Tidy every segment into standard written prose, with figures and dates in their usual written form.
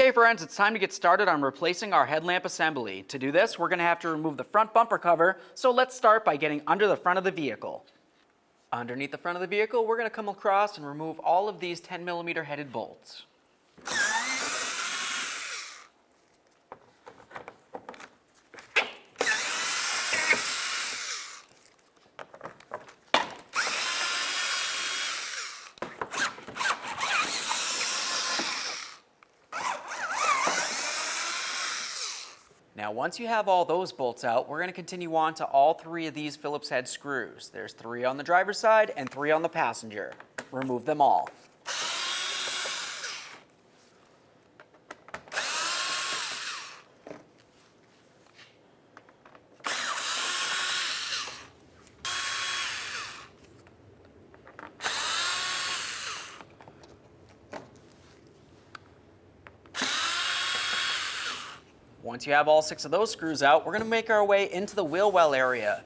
Okay friends, it's time to get started on replacing our headlamp assembly. To do this, we're going to have to remove the front bumper cover, so let's start by getting under the front of the vehicle. Underneath the front of the vehicle, we're going to come across and remove all of these 10mm headed bolts. Now once you have all those bolts out, we're going to continue on to all 3 of these Phillips head screws. There's 3 on the driver's side and 3 on the passenger. Remove them all. Once you have all 6 of those screws out, we're going to make our way into the wheel well area.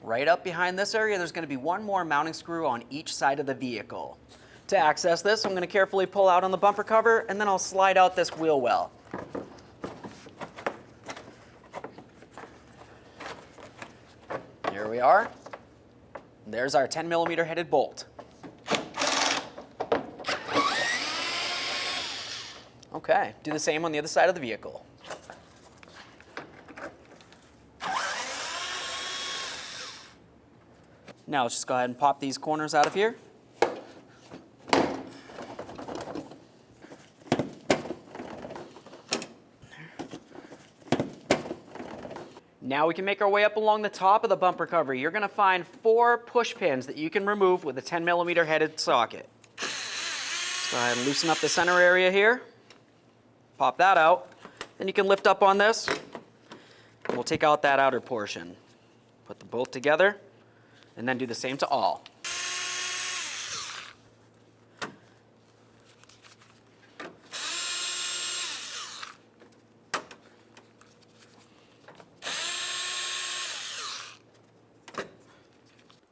Right up behind this area, there's going to be one more mounting screw on each side of the vehicle. To access this, I'm going to carefully pull out on the bumper cover, and then I'll slide out this wheel well. Here we are. There's our 10mm headed bolt. Okay, do the same on the other side of the vehicle. Now let's just go ahead and pop these corners out of here. Now we can make our way up along the top of the bumper cover. You're going to find 4 push pins that you can remove with a 10mm headed socket. Let's go ahead and loosen up the center area here. Pop that out. Then you can lift up on this. And we'll take out that outer portion. Put the bolt together. And then do the same to all.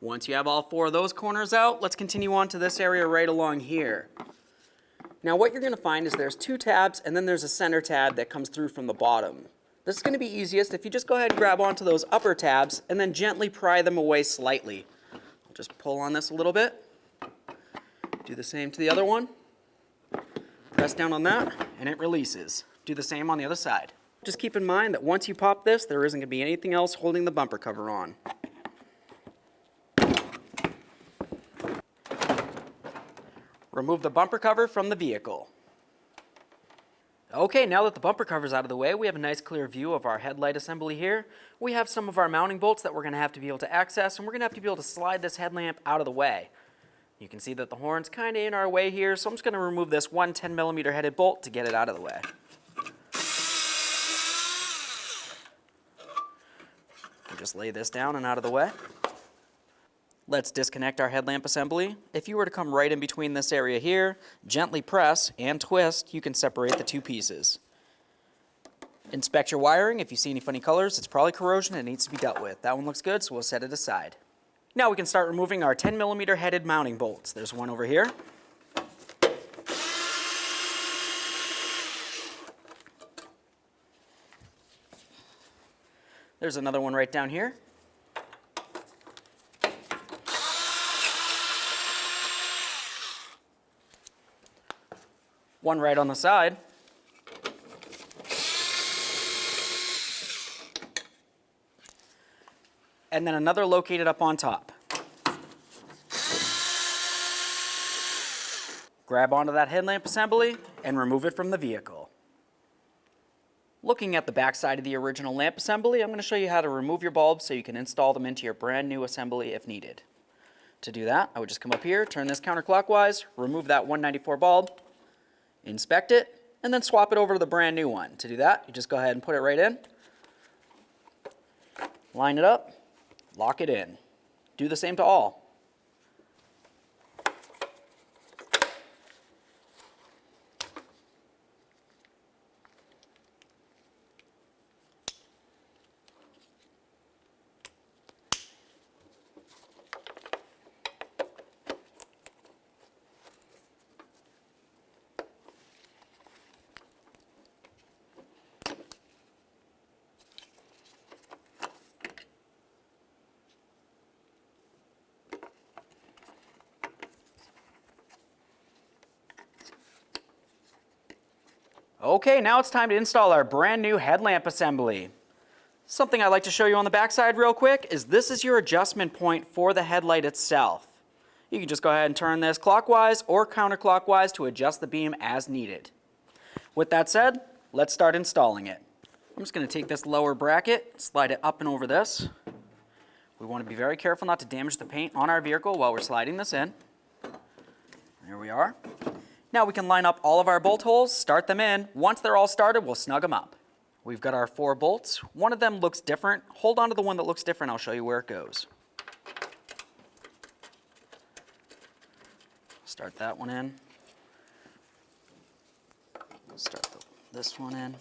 Once you have all 4 of those corners out, let's continue on to this area right along here. Now what you're going to find is there's 2 tabs and then there's a center tab that comes through from the bottom. This is going to be easiest if you just go ahead and grab onto those upper tabs and then gently pry them away slightly. I'll just pull on this a little bit. Do the same to the other one. Press down on that and it releases. Do the same on the other side. Just keep in mind that once you pop this, there isn't going to be anything else holding the bumper cover on. Remove the bumper cover from the vehicle. Okay, now that the bumper cover's out of the way, we have a nice clear view of our headlight assembly here. We have some of our mounting bolts that we're going to have to be able to access, and we're going to have to be able to slide this headlamp out of the way. You can see that the horn's kind of in our way here, so I'm just going to remove this one 10mm headed bolt to get it out of the way. We'll just lay this down and out of the way. Let's disconnect our headlamp assembly. If you were to come right in between this area here, gently press and twist, you can separate the 2 pieces. Inspect your wiring. If you see any funny colors, it's probably corrosion and needs to be dealt with. That one looks good, so we'll set it aside. Now we can start removing our 10mm headed mounting bolts. There's one over here. There's another one right down here. One right on the side. And then another located up on top. Grab onto that headlamp assembly and remove it from the vehicle. Looking at the back side of the original lamp assembly, I'm going to show you how to remove your bulbs so you can install them into your brand new assembly if needed. To do that, I would just come up here, turn this counterclockwise, remove that 194 bulb, inspect it, and then swap it over to the brand new one. To do that, you just go ahead and put it right in, line it up, lock it in. Do the same to all. Okay, now it's time to install our brand new headlamp assembly. Something I'd like to show you on the backside real quick is this is your adjustment point for the headlight itself. You can just go ahead and turn this clockwise or counterclockwise to adjust the beam as needed. With that said, let's start installing it. I'm just going to take this lower bracket, slide it up and over this. We want to be very careful not to damage the paint on our vehicle while we're sliding this in. There we are. Now we can line up all of our bolt holes, start them in. Once they're all started, we'll snug them up. We've got our 4 bolts. One of them looks different. Hold on to the one that looks different. I'll show you where it goes. Start that one in. Start this one in.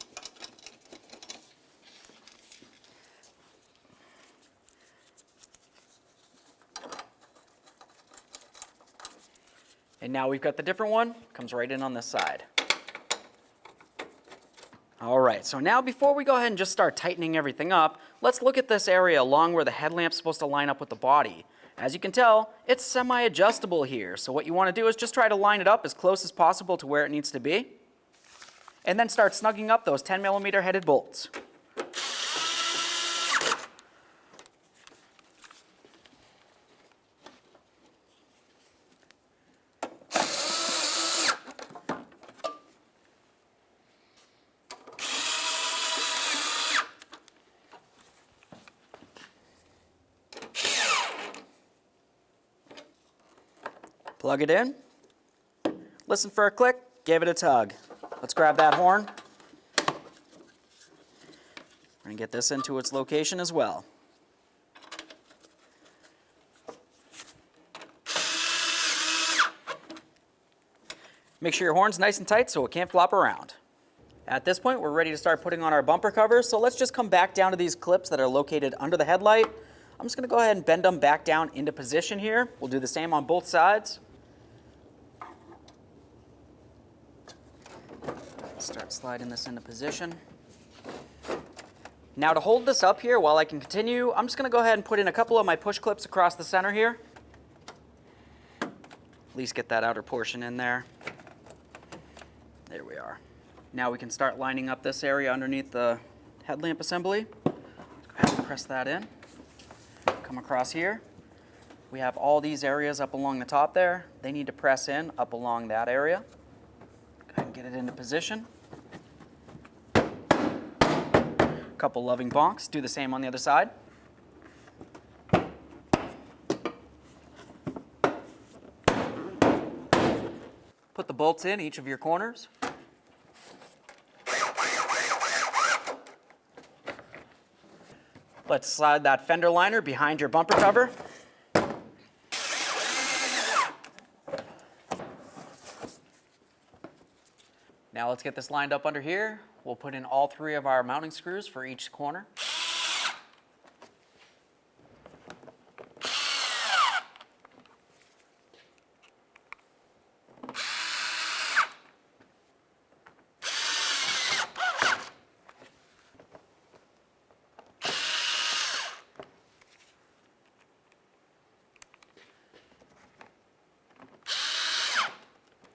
And now we've got the different one, comes right in on this side. All right, so now before we go ahead and just start tightening everything up, let's look at this area along where the headlamp's supposed to line up with the body. As you can tell, it's semi-adjustable here, so what you want to do is just try to line it up as close as possible to where it needs to be, and then start snugging up those 10mm headed bolts. Plug it in, listen for a click, give it a tug. Let's grab that horn. We're going to get this into its location as well. Make sure your horn's nice and tight so it can't flop around. At this point, we're ready to start putting on our bumper covers, so let's just come back down to these clips that are located under the headlight. I'm just going to go ahead and bend them back down into position here. We'll do the same on both sides. Start sliding this into position. Now to hold this up here while I can continue, I'm just going to go ahead and put in a couple of my push clips across the center here. At least get that outer portion in there. There we are. Now we can start lining up this area underneath the headlamp assembly. Go ahead and press that in. Come across here. We have all these areas up along the top there. They need to press in up along that area. Go ahead and get it into position. Couple loving bonks. Do the same on the other side. Put the bolts in each of your corners. Let's slide that fender liner behind your bumper cover. Now let's get this lined up under here. We'll put in all 3 of our mounting screws for each corner.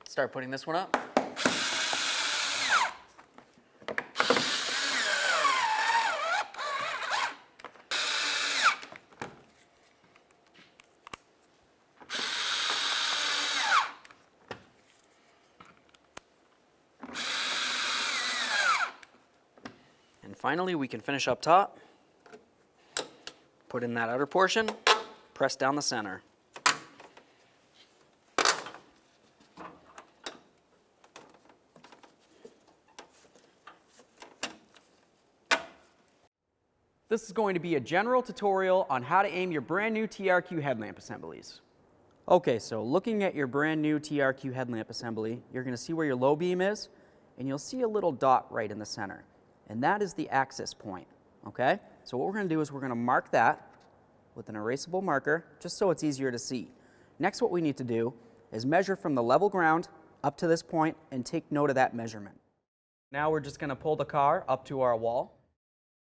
Start putting this one up. And finally, we can finish up top. Put in that outer portion, press down the center. This is going to be a general tutorial on how to aim your brand new TRQ headlamp assemblies. Okay, so looking at your brand new TRQ headlamp assembly, you're going to see where your low beam is, and you'll see a little dot right in the center. And that is the access point, okay? So what we're going to do is we're going to mark that with an erasable marker, just so it's easier to see. Next, what we need to do is measure from the level ground up to this point and take note of that measurement. Now we're just going to pull the car up to our wall.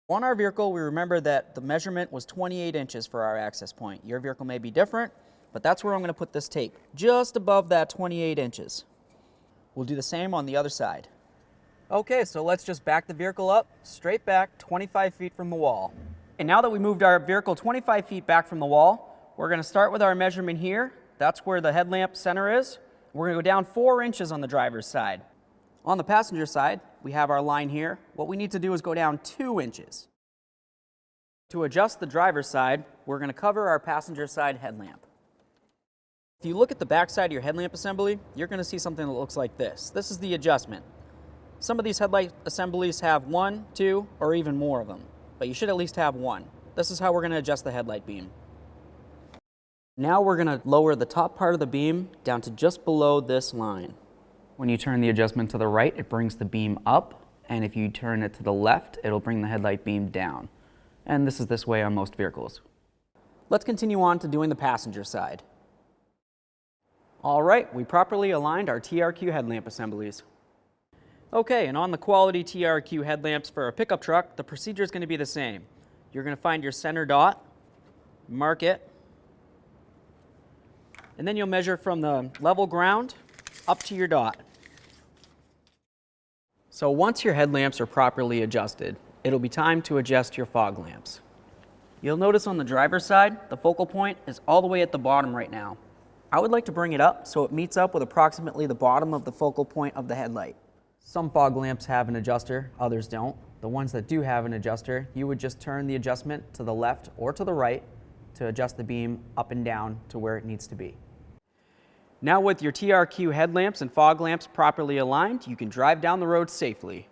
On our vehicle, we remember that the measurement was 28 inches for our access point. Your vehicle may be different, but that's where I'm going to put this tape, just above that 28 inches. We'll do the same on the other side. Okay, so let's just back the vehicle up, straight back 25 feet from the wall. And now that we moved our vehicle 25 feet back from the wall, we're gonna start with our measurement here. That's where the headlamp center is. We're gonna go down 4 inches on the driver's side. On the passenger side, we have our line here. What we need to do is go down 2 inches. To adjust the driver's side, we're gonna cover our passenger side headlamp. If you look at the back side of your headlamp assembly, you're gonna see something that looks like this. This is the adjustment. Some of these headlight assemblies have 1, 2, or even more of them, but you should at least have 1. This is how we're gonna adjust the headlight beam. Now we're gonna lower the top part of the beam down to just below this line. When you turn the adjustment to the right, it brings the beam up, and if you turn it to the left, it'll bring the headlight beam down. And this is this way on most vehicles. Let's continue on to doing the passenger side. All right, we properly aligned our TRQ headlamp assemblies. Okay, and on the quality TRQ headlamps for a pickup truck, the procedure is going to be the same. You're going to find your center dot, mark it, and then you'll measure from the level ground up to your dot. So once your headlamps are properly adjusted, it'll be time to adjust your fog lamps. You'll notice on the driver's side, the focal point is all the way at the bottom right now. I would like to bring it up so it meets up with approximately the bottom of the focal point of the headlight. Some fog lamps have an adjuster, others don't. The ones that do have an adjuster, you would just turn the adjustment to the left or to the right to adjust the beam up and down to where it needs to be. Now with your TRQ headlamps and fog lamps properly aligned, you can drive down the road safely.